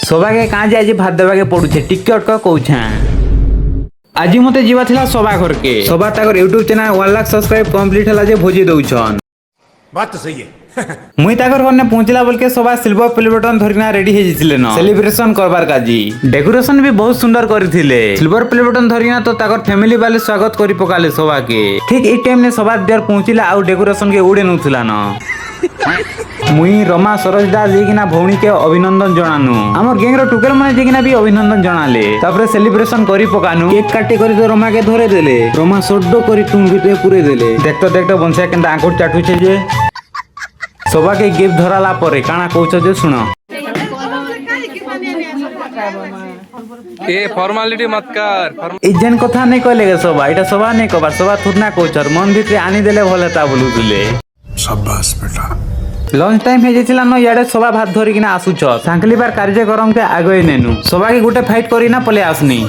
সবাকে কাজে আজ ভাত দেবাকে পড়ুছে টিকে অটক কৌছে আজ মতে ଯିବା ଥିଲା সভা ঘরকে সভা তাকর YouTube channel 1 lakh subscribe complete হলা যে ভোজি দউছন बात तो सही है মুই তাকর ঘরনে পৌঁছিলা বলকে সবাই সিলভার প্লে বটন ধরিনা রেডি হয়ে যাইছিলে ন সেলিব্রেশন করবার কাজি ডেকোরেশন भी बहुत সুন্দর করিছিলে সিলভার প্লে বটন ধরিনা তো তাকর ফ্যামিলি বালে স্বাগত করি পকালে সবাকে ঠিক এই টাইম নে সবার দেয়ার পৌঁছিলা আউ ডেকোরেশন কে উড়ে নউছিলা ন মুই রমা সরোজ দাস যেকিনা ভৌণীকে অভিনন্দন জনানু আমার গ্যাংর টুকেল মানে যেকিনা भी অভিনন্দন জনালে তারপরে সেলিব্রেশন করি পকানু কেক কাটি করি তো রমাকে ধরে দেলে রমা সড্ড করি টুং ভিতরে পুরে দেলে দেখতো দেখতো বনসা কেনটা আঙ্গুর চাটুছে যে সবাকে গিফট ধরালা পরে কানা কৌছ যে শুনো ए फॉर्मालिटी मत कर এই যেন কথা নেই কইলে গে সবা এটা সবা নেই কবার সবা থুরনা কৌছর মন ভিতরে আনি দেলে ভলে তা বলুতুলে शाबाश बेटा লঞ্চ টাইম হয়ে যাইছিল ন ইয়াডে সবা ভাত ধরি কিনা আসুছ সাংকলিবার কার্যক্রমকে আগে নেনু সবাকে গোটে ফাইট করি না পলে আসনি